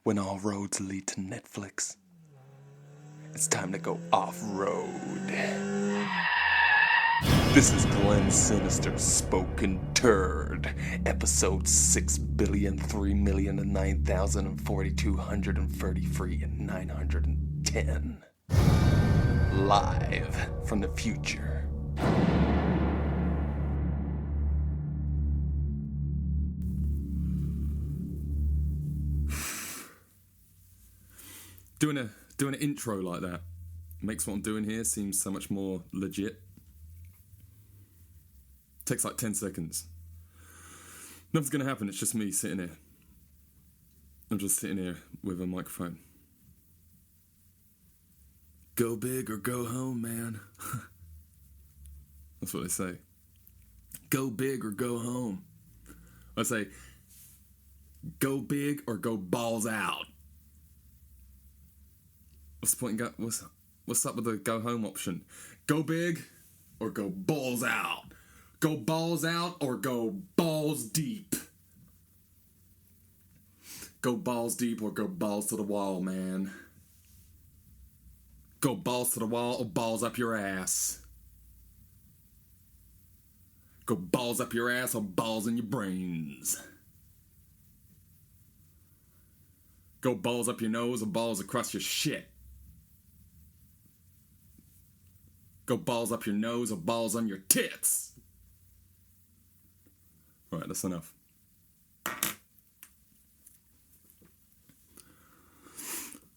when all roads lead to Netflix. It's time to go off-road. This is Glenn Sinister's Spoken Turd, episode 6,003,009,4,233 live from the future. Doing an intro like that makes what I'm doing here seem so much more legit. Takes like 10 seconds. Nothing's going to happen, it's just me sitting here. I'm just sitting here with a microphone. Go big or go home, man. That's what they say. Go big or go home. I say, go big or go balls out. What's the point in what's up with the go home option? Go big or go balls out? Go balls out or go balls deep? Go balls deep or go balls to the wall, man. Go balls to the wall or balls up your ass. Go balls up your ass or balls in your brains. Go balls up your nose or balls across your shit. Go balls up your nose or balls on your tits. Right, that's enough.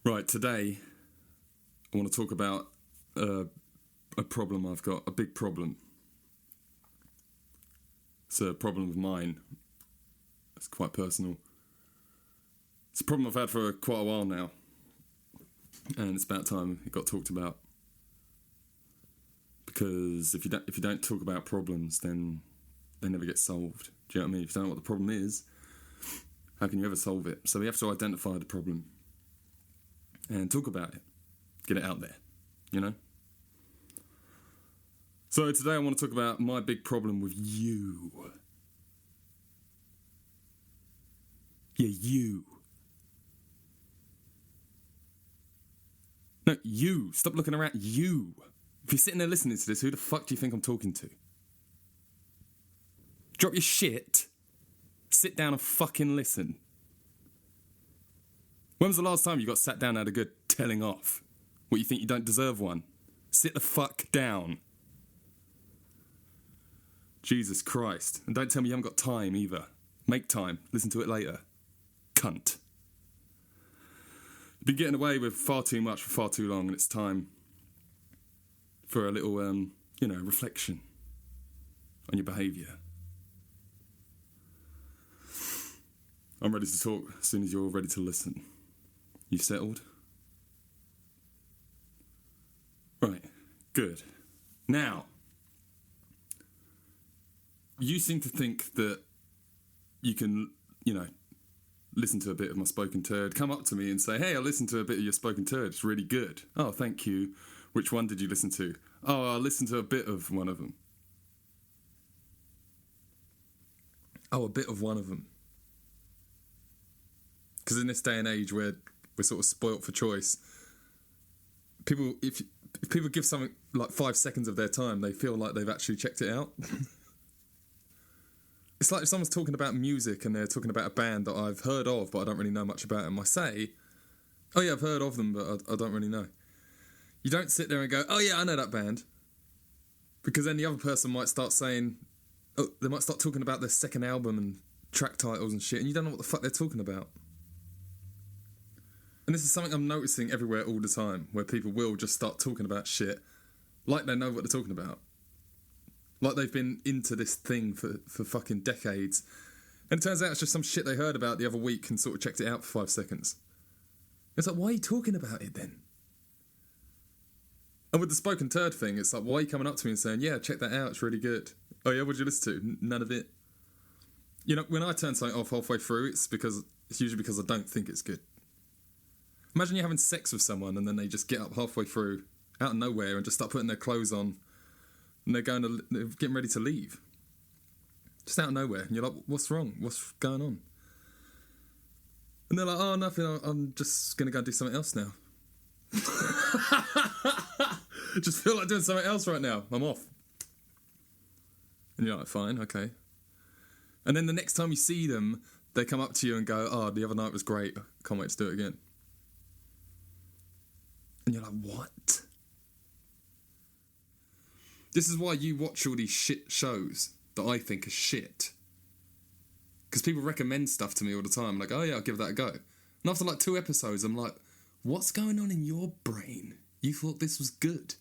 Right, today I want to talk about a problem I've got, a big problem. It's a problem of mine. It's quite personal. It's a problem I've had for quite a while now, and it's about time it got talked about. Because if you don't talk about problems, then they never get solved. Do you know what I mean? If you don't know what the problem is, how can you ever solve it? So we have to identify the problem and talk about it. Get it out there, you know? So today I want to talk about my big problem with you. Yeah, you. No, you. Stop looking around. You. If you're sitting there listening to this, who the fuck do you think I'm talking to? Drop your shit. Sit down and fucking listen. When was the last time you got sat down and had a good telling off? What, you think you don't deserve one? Sit the fuck down. Jesus Christ. And don't tell me you haven't got time either. Make time. Listen to it later. Cunt. You've been getting away with far too much for far too long, and it's time for a little, reflection on your behaviour. I'm ready to talk as soon as you're ready to listen. You settled? Right, good. Now, you seem to think that you can, listen to a bit of my spoken turd, come up to me and say, hey, I listened to a bit of your spoken turd, it's really good. Oh, thank you. Which one did you listen to? Oh, I listened to a bit of one of them. Oh, a bit of one of them. Because in this day and age where we're sort of spoilt for choice, if people give something like 5 seconds of their time, they feel like they've actually checked it out. It's like if someone's talking about music and they're talking about a band that I've heard of, but I don't really know much about them. I say, oh yeah, I've heard of them, but I don't really know. You don't sit there and go, oh yeah, I know that band. Because then the other person might start saying, oh, they might start talking about their second album and track titles and shit, and you don't know what the fuck they're talking about. And this is something I'm noticing everywhere all the time, where people will just start talking about shit like they know what they're talking about. Like they've been into this thing for fucking decades. And it turns out it's just some shit they heard about the other week and sort of checked it out for 5 seconds. It's like, why are you talking about it then? And with the spoken turd thing, it's like, why are you coming up to me and saying, yeah, check that out, it's really good. Oh yeah, what'd you listen to? None of it. You know, when I turn something off halfway through, it's usually because I don't think it's good. Imagine you're having sex with someone and then they just get up halfway through, out of nowhere, and just start putting their clothes on, and they're getting ready to leave. Just out of nowhere. And you're like, what's wrong? What's going on? And they're like, oh, nothing, I'm just going to go and do something else now. Just feel like doing something else right now. I'm off. And you're like, fine, okay. And then the next time you see them, they come up to you and go, oh, the other night was great. Can't wait to do it again. And you're like, what? This is why you watch all these shit shows that I think are shit. Because people recommend stuff to me all the time. I'm like, oh yeah, I'll give that a go. And after like 2 episodes, I'm like, what's going on in your brain? You thought this was good.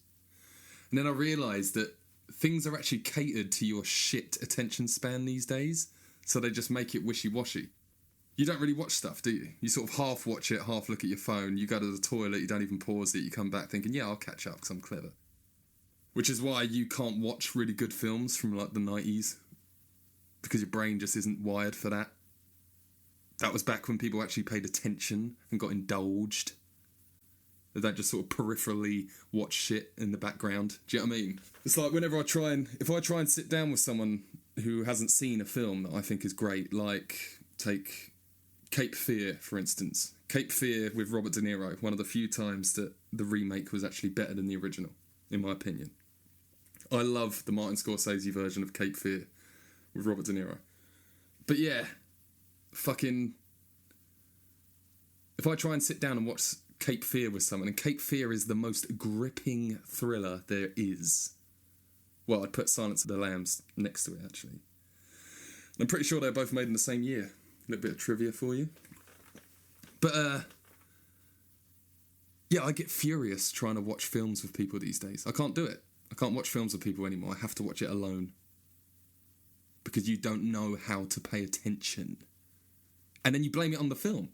And then I realised that things are actually catered to your shit attention span these days. So they just make it wishy-washy. You don't really watch stuff, do you? You sort of half watch it, half look at your phone. You go to the toilet, you don't even pause it. You come back thinking, yeah, I'll catch up because I'm clever. Which is why you can't watch really good films from like the 90s. Because your brain just isn't wired for that. That was back when people actually paid attention and got indulged. They don't just sort of peripherally watch shit in the background. Do you know what I mean? It's like whenever if I try and sit down with someone who hasn't seen a film that I think is great, like take Cape Fear, for instance. Cape Fear with Robert De Niro, one of the few times that the remake was actually better than the original, in my opinion. I love the Martin Scorsese version of Cape Fear with Robert De Niro. But yeah, fucking... If I try and sit down and watch Cape Fear with someone, and Cape Fear is the most gripping thriller there is. Well, I'd put Silence of the Lambs next to it, actually. I'm pretty sure they're both made in the same year. A little bit of trivia for you. But, yeah, I get furious trying to watch films with people these days. I can't do it. I can't watch films with people anymore. I have to watch it alone. Because you don't know how to pay attention. And then you blame it on the film.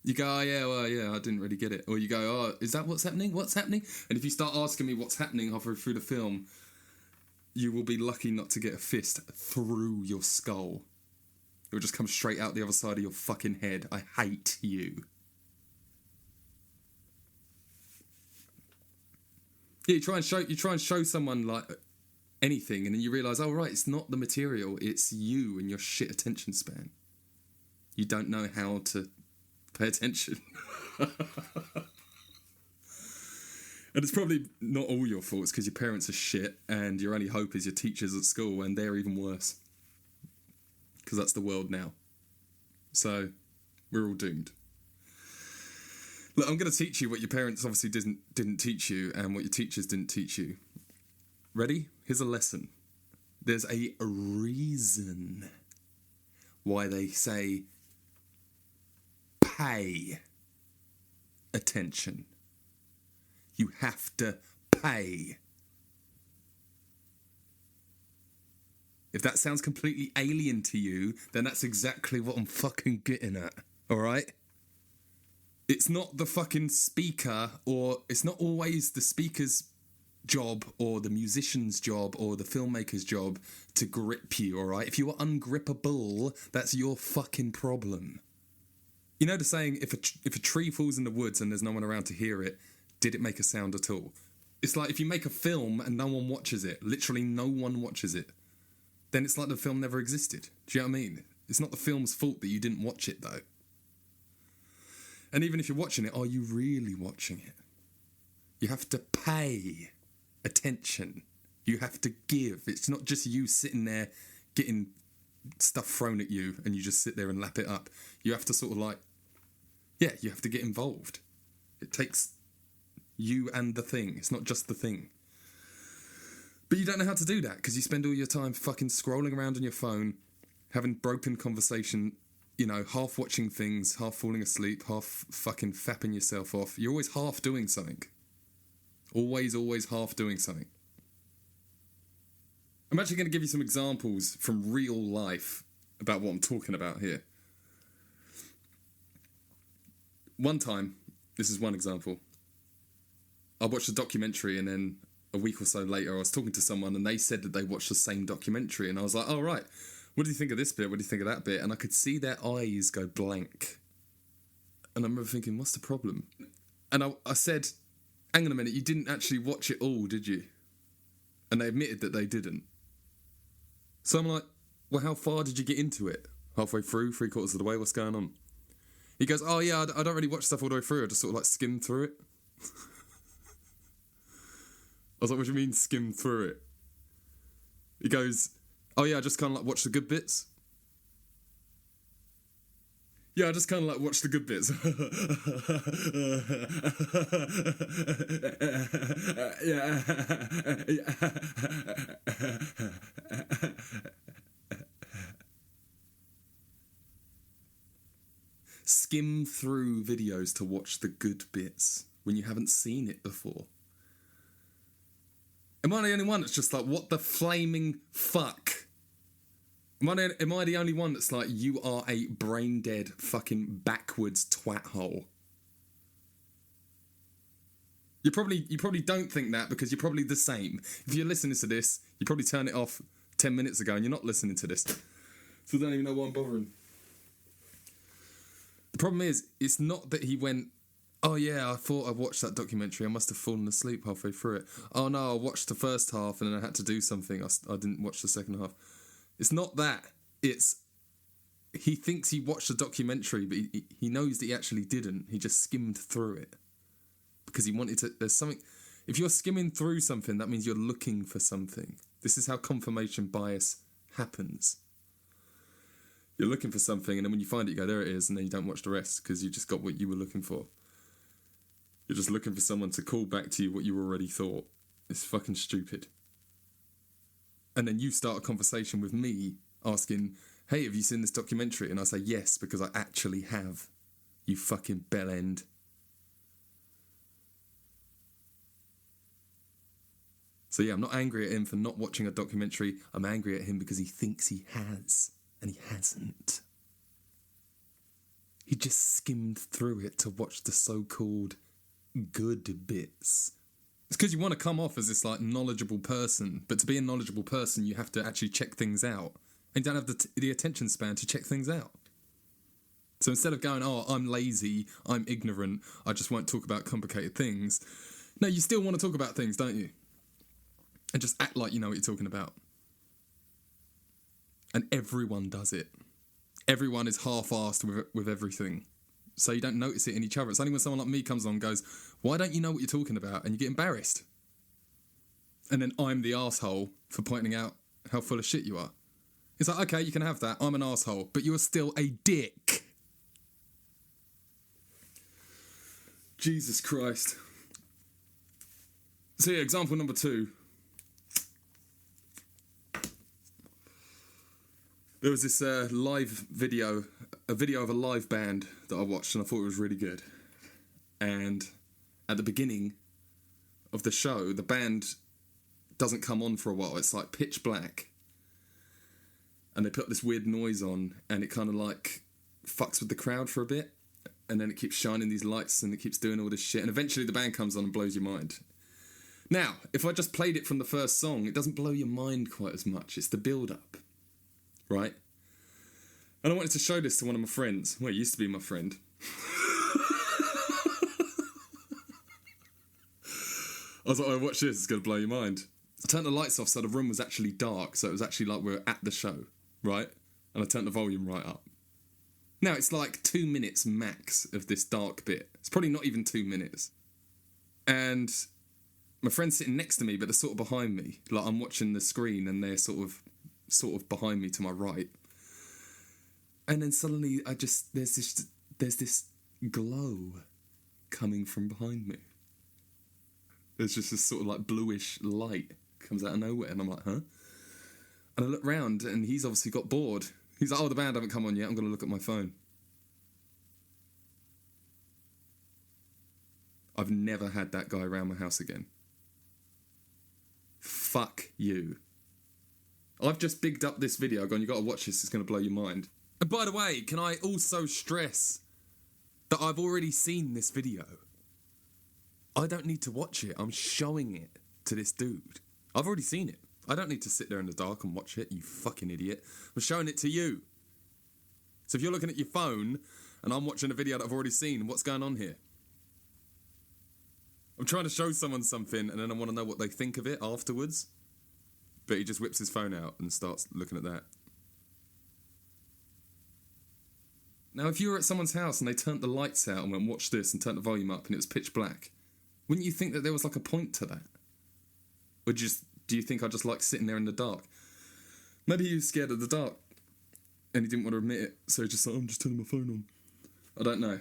You go, oh yeah, well, yeah, I didn't really get it. Or you go, oh, is that what's happening? What's happening? And if you start asking me what's happening halfway through the film, you will be lucky not to get a fist through your skull. It will just come straight out the other side of your fucking head. I hate you. Yeah, you try and show someone like anything, and then you realise, oh right, it's not the material, it's you and your shit attention span. You don't know how to pay attention. And it's probably not all your faults because your parents are shit and your only hope is your teachers at school, and they're even worse. Because that's the world now. So, we're all doomed. Look, I'm going to teach you what your parents obviously didn't teach you and what your teachers didn't teach you. Ready? Here's a lesson. There's a reason why they say pay attention. You have to pay. If that sounds completely alien to you, then that's exactly what I'm fucking getting at. Alright? It's not the fucking speaker, or it's not always the speaker's job or the musician's job or the filmmaker's job to grip you, alright? If you are ungrippable, that's your fucking problem. You know the saying, if a tree falls in the woods and there's no one around to hear it, did it make a sound at all? It's like if you make a film and no one watches it, literally no one watches it, then it's like the film never existed. Do you know what I mean? It's not the film's fault that you didn't watch it, though. And even if you're watching it, are you really watching it? You have to pay attention. You have to give. It's not just you sitting there getting stuff thrown at you and you just sit there and lap it up. You have to sort of like, yeah, you have to get involved. It takes you and the thing. It's not just the thing. But you don't know how to do that because you spend all your time fucking scrolling around on your phone, having broken conversation, you know, half watching things, half falling asleep, half fucking fapping yourself off. You're always half doing something. Always half doing something. I'm actually going to give you some examples from real life about what I'm talking about here. One time, this is one example, I watched a documentary and then a week or so later I was talking to someone and they said that they watched the same documentary and I was like, oh right, what do you think of this bit? What do you think of that bit? And I could see their eyes go blank. And I remember thinking, what's the problem? And I said, hang on a minute, you didn't actually watch it all, did you? And they admitted that they didn't. So I'm like, well, how far did you get into it? halfway through, 3/4 of the way, what's going on? He goes, oh yeah, I don't really watch stuff all the way through, I just sort of like skim through it. I was like, what do you mean skim through it? He goes, oh yeah, I just kind of like watch the good bits. Yeah, I just kind of like watch the good bits. Skim through videos to watch the good bits when you haven't seen it before. Am I the only one that's just like, what the flaming fuck? Am I the only one that's like, you are a brain dead fucking backwards twat hole? You probably don't think that because you're probably the same. If you're listening to this, you probably turned it off 10 minutes ago and you're not listening to this. So I don't even know why I'm bothering. The problem is, it's not that he went, oh yeah, I thought I watched that documentary, I must have fallen asleep halfway through it. Oh no, I watched the first half and then I had to do something, I didn't watch the second half. It's not that. It's he thinks he watched the documentary, but he knows that he actually didn't. He just skimmed through it because he wanted to. There's something. If you're skimming through something, that means you're looking for something. This is how confirmation bias happens. You're looking for something, and then when you find it, you go, there it is, and then you don't watch the rest because you just got what you were looking for. You're just looking for someone to call back to you what you already thought. It's fucking stupid. And then you start a conversation with me asking, hey, have you seen this documentary? And I say, yes, because I actually have. You fucking bellend. So yeah, I'm not angry at him for not watching a documentary. I'm angry at him because he thinks he has, and he hasn't. He just skimmed through it to watch the so-called good bits. It's because you want to come off as this like knowledgeable person, but to be a knowledgeable person, you have to actually check things out, and you don't have the attention span to check things out. So instead of going, oh, I'm lazy, I'm ignorant, I just won't talk about complicated things. No, you still want to talk about things, don't you? And just act like you know what you're talking about. And everyone does it. Everyone is half-assed with everything. So you don't notice it in each other. It's only when someone like me comes on and goes, why don't you know what you're talking about? And you get embarrassed. And then I'm the arsehole for pointing out how full of shit you are. It's like, okay, you can have that. I'm an arsehole, but you're still a dick. Jesus Christ. So yeah, example number 2. There was this live video, a video of a live band that I watched, and I thought it was really good. And at the beginning of the show, the band doesn't come on for a while. It's like pitch black. And they put this weird noise on, and it kind of like fucks with the crowd for a bit. And then it keeps shining these lights, and it keeps doing all this shit. And eventually the band comes on and blows your mind. Now, if I just played it from the first song, it doesn't blow your mind quite as much. It's the build-up. Right? And I wanted to show this to one of my friends. Well, it used to be my friend. I was like, oh, watch this, it's going to blow your mind. I turned the lights off so the room was actually dark, so it was actually like we were at the show, right? And I turned the volume right up. Now, it's like 2 minutes max of this dark bit. It's probably not even 2 minutes. And my friend's sitting next to me, but they're sort of behind me. Like, I'm watching the screen, and they're sort of behind me to my right. And then suddenly there's this glow coming from behind me. There's just this sort of like bluish light comes out of nowhere, and I'm like, huh? And I look round, and he's obviously got bored. He's like, oh, the band haven't come on yet, I'm going to look at my phone. I've never had that guy around my house again. Fuck you. I've just bigged up this video, gone, you got to watch this, it's going to blow your mind. And by the way, can I also stress that I've already seen this video? I don't need to watch it, I'm showing it to this dude. I've already seen it. I don't need to sit there in the dark and watch it, you fucking idiot. I'm showing it to you. So if you're looking at your phone and I'm watching a video that I've already seen, what's going on here? I'm trying to show someone something and then I want to know what they think of it afterwards. But he just whips his phone out and starts looking at that. Now, if you were at someone's house and they turned the lights out and went, watch this, and turned the volume up and it was pitch black, wouldn't you think that there was like a point to that? Or do you think I just like sitting there in the dark? Maybe he was scared of the dark and he didn't want to admit it, so he just like, I'm just turning my phone on. I don't know.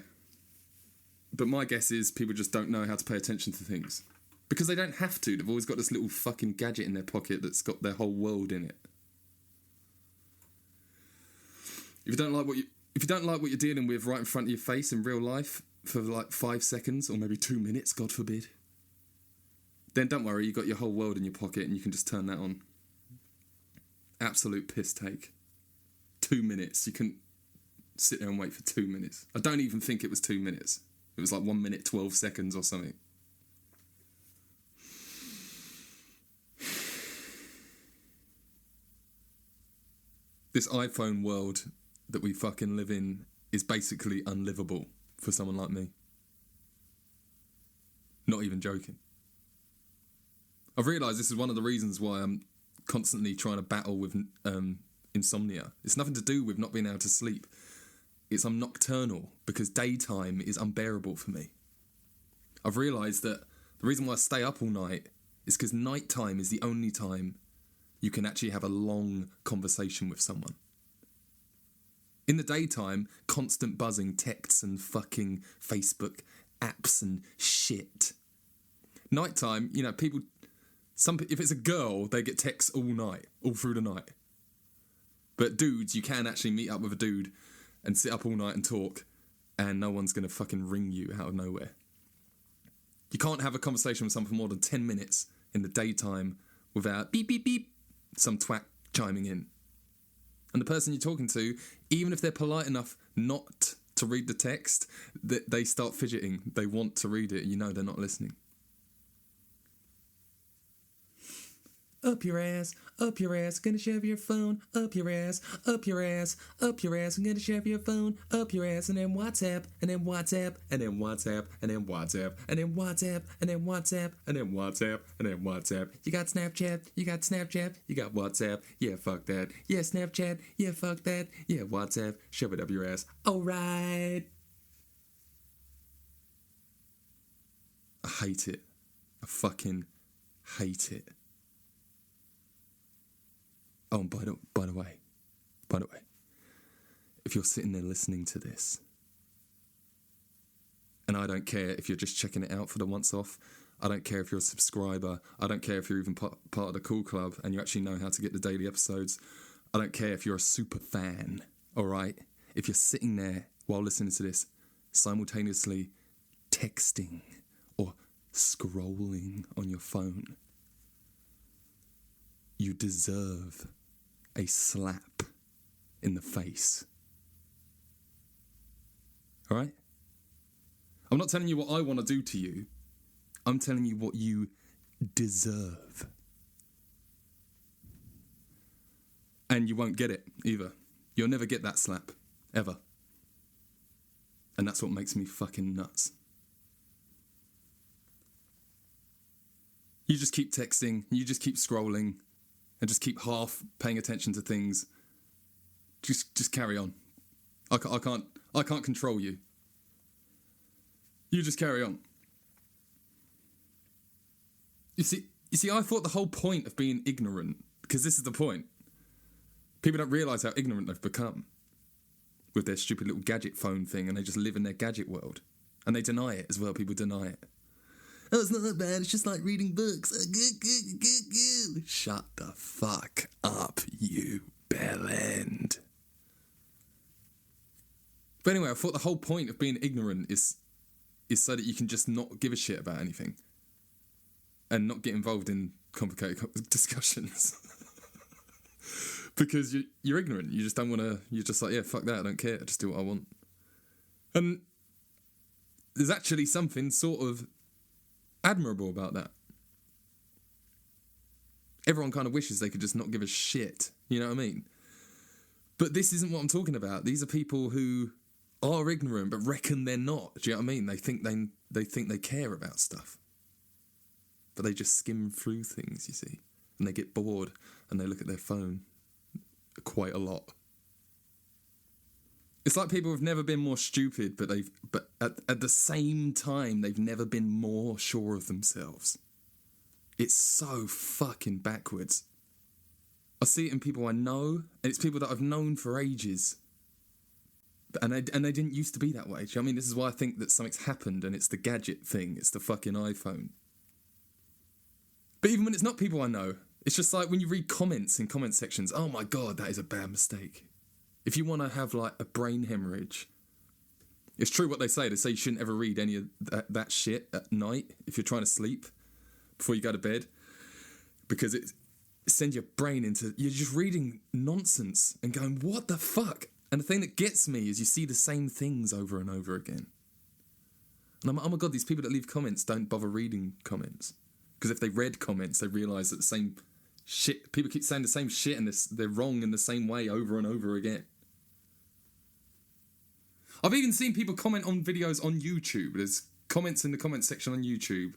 But my guess is people just don't know how to pay attention to things. Because they don't have to. They've always got this little fucking gadget in their pocket that's got their whole world in it. If you don't like what you're dealing with right in front of your face in real life for like 5 seconds or maybe 2 minutes, God forbid, then don't worry, you've got your whole world in your pocket and you can just turn that on. Absolute piss take. 2 minutes. You can sit there and wait for 2 minutes. I don't even think it was 2 minutes. It was like 1 minute, 12 seconds or something. This iPhone world that we fucking live in is basically unlivable for someone like me. Not even joking. I've realised this is one of the reasons why I'm constantly trying to battle with insomnia. It's nothing to do with not being able to sleep. I'm nocturnal because daytime is unbearable for me. I've realised that the reason why I stay up all night is because nighttime is the only time you can actually have a long conversation with someone. In the daytime, constant buzzing, texts and fucking Facebook apps and shit. Nighttime, you know, if it's a girl, they get texts all night, all through the night. But dudes, you can actually meet up with a dude and sit up all night and talk, and no one's going to fucking ring you out of nowhere. You can't have a conversation with someone for more than 10 minutes in the daytime without beep, beep, beep, some twat chiming in. And the person you're talking to, even if they're polite enough not to read the text, they start fidgeting. They want to read it, and you know they're not listening. Up your ass, gonna shove your phone, up your ass, up your ass, up your ass, I'm gonna shove your phone, up your ass, and then WhatsApp, and then WhatsApp, and then WhatsApp, and then WhatsApp, and then WhatsApp, and then WhatsApp, and then WhatsApp, and then WhatsApp. You got Snapchat, you got WhatsApp, yeah, fuck that, yeah, Snapchat, yeah, fuck that, yeah, WhatsApp, shove it up your ass, alright. I hate it. I fucking hate it. Oh, and by the way, if you're sitting there listening to this, and I don't care if you're just checking it out for the once off, I don't care if you're a subscriber, I don't care if you're even part of the Cool Club and you actually know how to get the daily episodes, I don't care if you're a super fan, alright? If you're sitting there while listening to this, simultaneously texting or scrolling on your phone, you deserve a slap in the face. Alright? I'm not telling you what I want to do to you. I'm telling you what you deserve. And you won't get it either. You'll never get that slap. Ever. And that's what makes me fucking nuts. You just keep texting, you just keep scrolling, and just keep half paying attention to things. Just carry on. I can't control you. You just carry on. You see, I thought the whole point of being ignorant, because this is the point, people don't realise how ignorant they've become with their stupid little gadget phone thing, and they just live in their gadget world. And they deny it as well, people deny it. Oh, it's not that bad, it's just like reading books. Shut the fuck up, you bellend. But anyway, I thought the whole point of being ignorant is so that you can just not give a shit about anything. And not get involved in complicated discussions. Because you're ignorant, you just don't want to, you're just like, yeah, fuck that, I don't care, I just do what I want. And there's actually something sort of admirable about that. Everyone kind of wishes they could just not give a shit, you know what I mean? But this isn't what I'm talking about. These are people who are ignorant but reckon they're not. Do you know what I mean? They think they care about stuff. But they just skim through things, you see. And they get bored and they look at their phone quite a lot. It's like people have never been more stupid, but at the same time they've never been more sure of themselves. It's so fucking backwards. I see it in people I know, and it's people that I've known for ages. And they didn't used to be that way. Do you know what I mean? This is why I think that something's happened, and it's the gadget thing. It's the fucking iPhone. But even when it's not people I know, it's just like when you read comments in comment sections, oh my God, that is a bad mistake. If you want to have like a brain hemorrhage, it's true what they say. They say you shouldn't ever read any of that shit at night if you're trying to sleep before you go to bed, because it sends your brain into, you're just reading nonsense and going, what the fuck? And the thing that gets me is you see the same things over and over again. And I'm like, oh my God, these people that leave comments don't bother reading comments. Because if they read comments, they realise that the same shit, people keep saying the same shit and they're wrong in the same way over and over again. I've even seen people comment on videos on YouTube. There's comments in the comment section on YouTube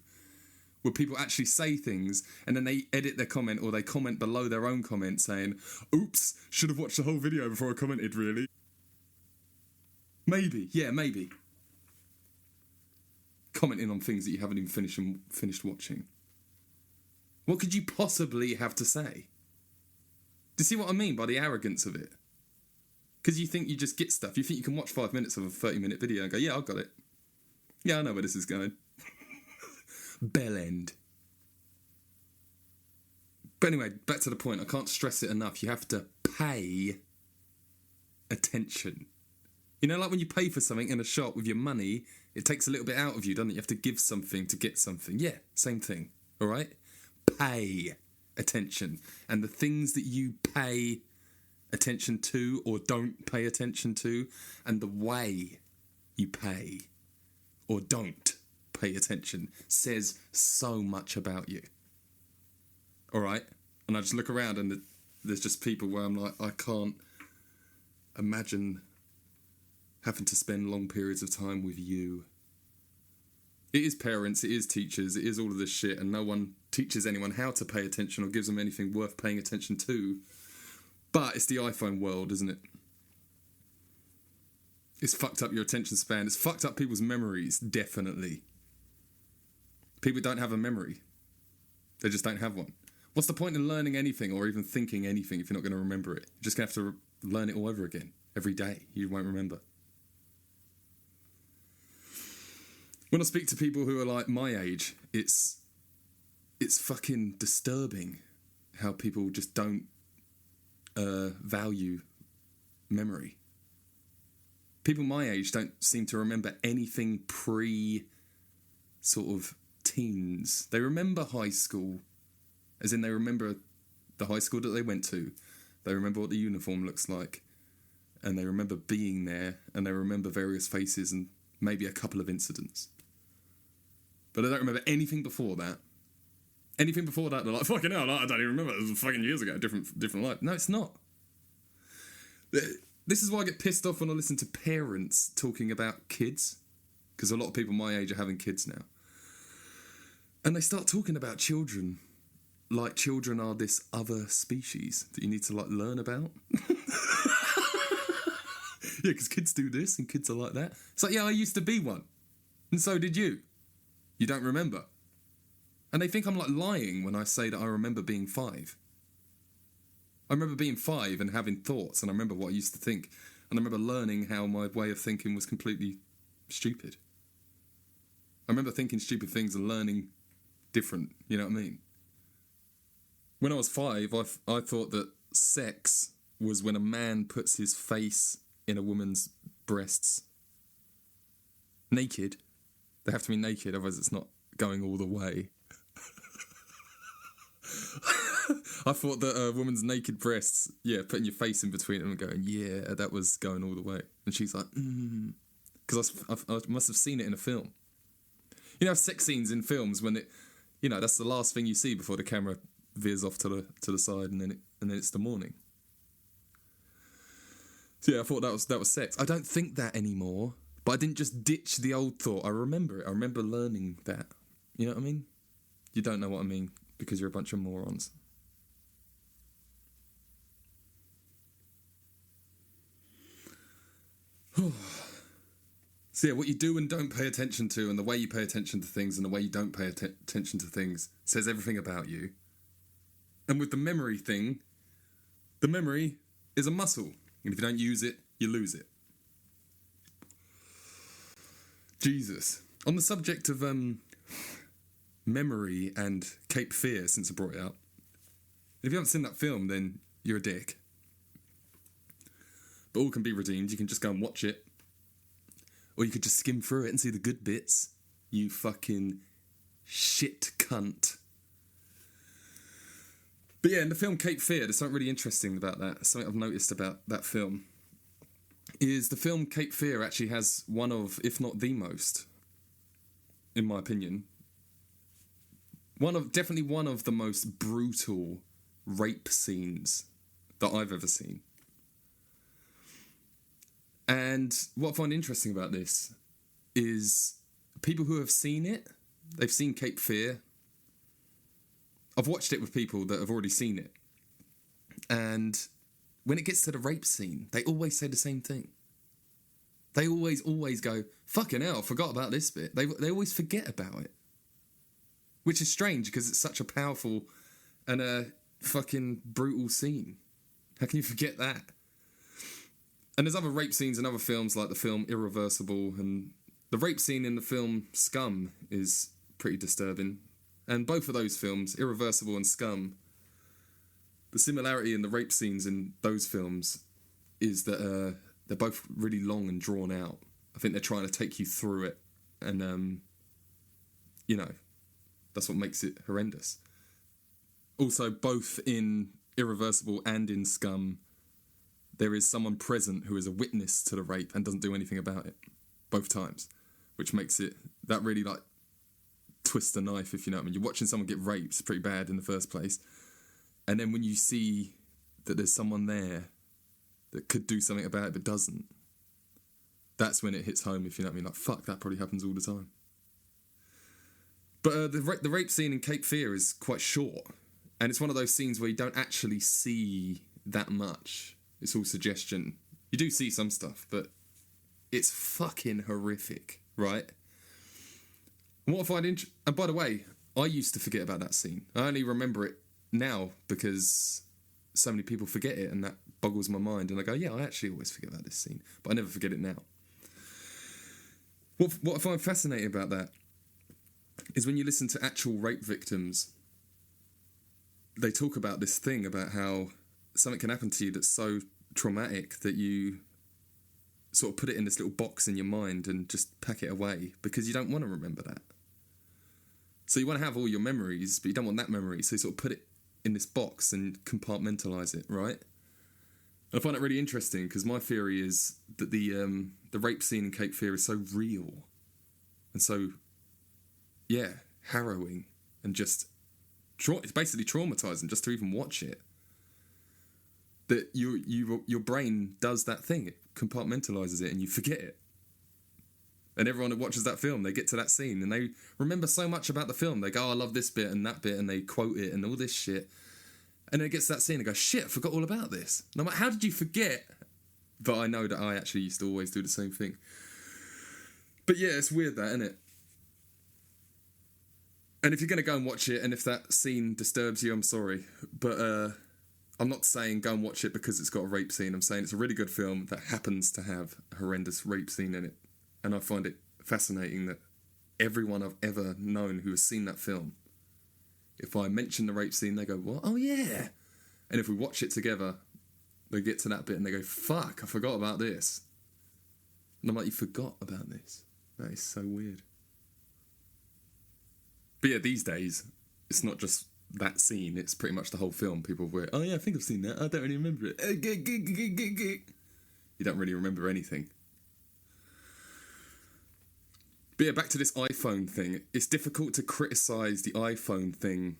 where people actually say things and then they edit their comment or they comment below their own comment saying, oops, should have watched the whole video before I commented, really. Maybe, yeah, maybe. Commenting on things that you haven't even finished watching. What could you possibly have to say? Do you see what I mean by the arrogance of it? Because you think you just get stuff. You think you can watch 5 minutes of a 30-minute video and go, yeah, I've got it. Yeah, I know where this is going. Bell end. But anyway, back to the point. I can't stress it enough. You have to pay attention. You know, like when you pay for something in a shop with your money, it takes a little bit out of you, doesn't it? You have to give something to get something. Yeah, same thing. All right? Pay attention. And the things that you pay attention to or don't pay attention to, and the way you pay or don't pay attention says so much about you. All right? And I just look around and there's just people where I'm like, I can't imagine having to spend long periods of time with you. It is parents, it is teachers, it is all of this shit, and no one teaches anyone how to pay attention or gives them anything worth paying attention to. But it's the iPhone world, isn't it? It's fucked up your attention span. It's fucked up people's memories, definitely. People don't have a memory. They just don't have one. What's the point in learning anything or even thinking anything if you're not going to remember it? You're just going to have to learn it all over again. Every day. You won't remember. When I speak to people who are like my age, it's fucking disturbing how people just don't value memory. People my age don't seem to remember anything pre sort of teens. They remember high school, as in they remember the high school that they went to. They remember what the uniform looks like, and they remember being there, and they remember various faces and maybe a couple of incidents. But I don't remember anything before that. Anything before that, they're like, fucking hell, I don't even remember. It was fucking years ago, different life. No, it's not. This is why I get pissed off when I listen to parents talking about kids, because a lot of people my age are having kids now. And they start talking about children like children are this other species that you need to like learn about. Yeah, because kids do this and kids are like that. It's like, yeah, I used to be one. And so did you. You don't remember. And they think I'm like lying when I say that I remember being 5. I remember being 5 and having thoughts, and I remember what I used to think. And I remember learning how my way of thinking was completely stupid. I remember thinking stupid things and learning different, you know what I mean? When I was 5, I thought that sex was when a man puts his face in a woman's breasts. Naked. They have to be naked, otherwise it's not going all the way. I thought that a woman's naked breasts, yeah, putting your face in between them and going, yeah, that was going all the way. And she's like, because I must have seen it in a film. You know, sex scenes in films when it, you know, that's the last thing you see before the camera veers off to the side, and then it's the morning. So yeah, I thought that was sex. I don't think that anymore, but I didn't just ditch the old thought. I remember it. I remember learning that. You know what I mean? You don't know what I mean because you're a bunch of morons. So yeah, what you do and don't pay attention to, and the way you pay attention to things and the way you don't pay attention to things says everything about you. And with the memory thing, the memory is a muscle. And if you don't use it, you lose it. Jesus. On the subject of memory and Cape Fear, since I brought it up, if you haven't seen that film, then you're a dick. But all can be redeemed. You can just go and watch it. Or you could just skim through it and see the good bits. You fucking shit cunt. But yeah, in the film Cape Fear, there's something really interesting about that. Something I've noticed about that film is the film Cape Fear actually has one of, if not the most, in my opinion, definitely one of the most brutal rape scenes that I've ever seen. And what I find interesting about this is people who have seen it, they've seen Cape Fear. I've watched it with people that have already seen it. And when it gets to the rape scene, they always say the same thing. They always go, fucking hell, I forgot about this bit. They always forget about it. Which is strange because it's such a powerful and a fucking brutal scene. How can you forget that? And there's other rape scenes in other films, like the film Irreversible, and the rape scene in the film Scum is pretty disturbing. And both of those films, Irreversible and Scum, the similarity in the rape scenes in those films is that they're both really long and drawn out. I think they're trying to take you through it, and that's what makes it horrendous. Also, both in Irreversible and in Scum, there is someone present who is a witness to the rape and doesn't do anything about it. Both times. Which makes it, that really like twist the knife, if you know what I mean. You're watching someone get raped, it's pretty bad in the first place. And then when you see that there's someone there that could do something about it but doesn't, that's when it hits home, if you know what I mean. Like, fuck, that probably happens all the time. But the rape scene in Cape Fear is quite short. And it's one of those scenes where you don't actually see that much. It's all suggestion. You do see some stuff, but it's fucking horrific, right? And what I find and by the way, I used to forget about that scene. I only remember it now because so many people forget it, and that boggles my mind. And I go, yeah, I actually always forget about this scene, but I never forget it now. What I find fascinating about that is when you listen to actual rape victims, they talk about this thing about how something can happen to you that's so traumatic that you sort of put it in this little box in your mind and just pack it away because you don't want to remember that. So you want to have all your memories, but you don't want that memory, so you sort of put it in this box and compartmentalise it, right? And I find it really interesting because my theory is that the rape scene in Cape Fear is so real and so, yeah, harrowing and just it's basically traumatising just to even watch it. That your brain does that thing. It compartmentalises it and you forget it. And everyone that watches that film, they get to that scene and they remember so much about the film. They go, oh, I love this bit and that bit, and they quote it and all this shit. And then it gets to that scene and go, shit, I forgot all about this. And I'm like, how did you forget? But I know that I actually used to always do the same thing. But yeah, it's weird that, isn't it? And if you're going to go and watch it, and if that scene disturbs you, I'm sorry. But I'm not saying go and watch it because it's got a rape scene. I'm saying it's a really good film that happens to have a horrendous rape scene in it. And I find it fascinating that everyone I've ever known who has seen that film, if I mention the rape scene, they go, what? Oh, yeah. And if we watch it together, they get to that bit and they go, fuck, I forgot about this. And I'm like, you forgot about this? That is so weird. But yeah, these days, it's not just that scene, it's pretty much the whole film. People were, oh yeah, I think I've seen that, I don't really remember it. You don't really remember anything. But yeah, back to this iPhone thing. It's difficult to criticise the iPhone thing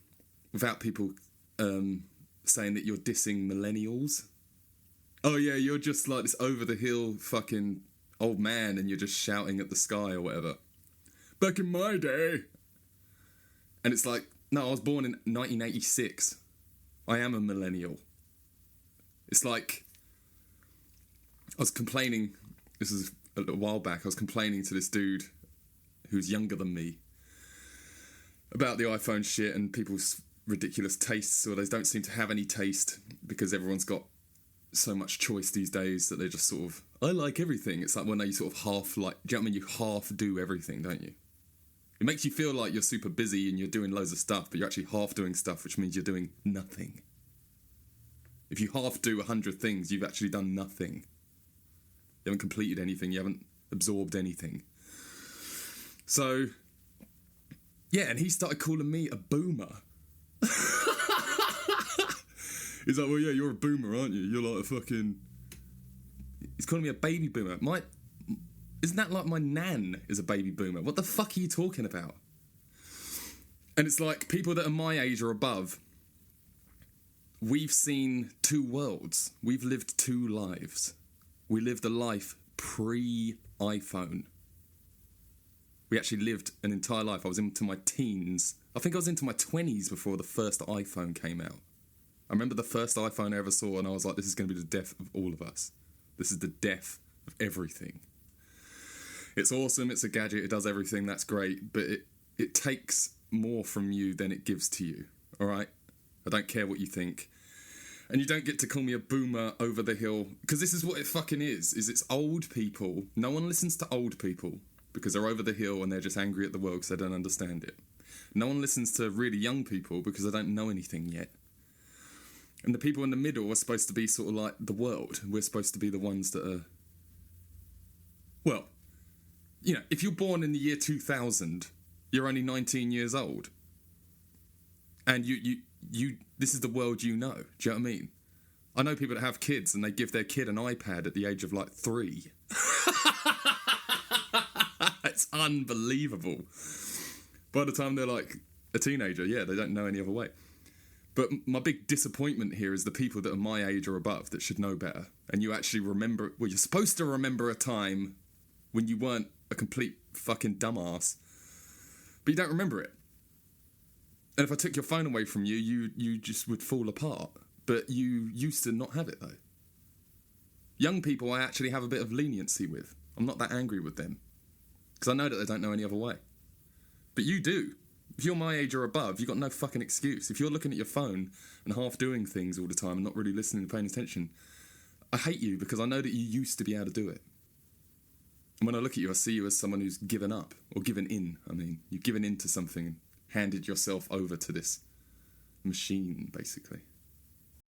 without people saying that you're dissing millennials. Oh yeah, you're just like this over-the-hill fucking old man and you're just shouting at the sky or whatever. Back in my day. And it's like, no, I was born in 1986. I am a millennial. It's like, I was complaining this is a little while back, I was complaining to this dude who's younger than me about the iPhone shit and people's ridiculous tastes, or they don't seem to have any taste because everyone's got so much choice these days that they just sort of, I like everything. It's like when they sort of half, like, do you know what I mean? You half do everything, don't you? It makes you feel like you're super busy and you're doing loads of stuff, but you're actually half doing stuff, which means you're doing nothing. If you half do 100 things, you've actually done nothing. You haven't completed anything, you haven't absorbed anything. So, yeah, and he started calling me a boomer. He's like, well, yeah, you're a boomer, aren't you? You're like a fucking... He's calling me a baby boomer. Isn't that like my nan is a baby boomer? What the fuck are you talking about? And it's like, people that are my age or above, we've seen two worlds. We've lived two lives. We lived a life pre-iPhone. We actually lived an entire life. I was into my teens. I think I was into my 20s before the first iPhone came out. I remember the first iPhone I ever saw, and I was like, this is going to be the death of all of us. This is the death of everything. It's awesome, it's a gadget, it does everything, that's great, but it takes more from you than it gives to you, alright? I don't care what you think. And you don't get to call me a boomer over the hill, because this is what it fucking is it's old people. No one listens to old people, because they're over the hill and they're just angry at the world because they don't understand it. No one listens to really young people because they don't know anything yet. And the people in the middle are supposed to be sort of like the world. We're supposed to be the ones that are... Well, you know, if you're born in the year 2000, you're only 19 years old. And you this is the world you know. Do you know what I mean? I know people that have kids and they give their kid an iPad at the age of like 3. It's unbelievable. By the time they're like a teenager, yeah, they don't know any other way. But my big disappointment here is the people that are my age or above that should know better. And you actually remember, well, you're supposed to remember a time when you weren't a complete fucking dumbass, but you don't remember it. And if I took your phone away from you, you just would fall apart. But you used to not have it, though. Young people I actually have a bit of leniency with. I'm not that angry with them, because I know that they don't know any other way. But you do. If you're my age or above, you've got no fucking excuse. If you're looking at your phone and half doing things all the time and not really listening and paying attention, I hate you because I know that you used to be able to do it. And when I look at you, I see you as someone who's given up, or given in, I mean. You've given in to something and handed yourself over to this machine, basically.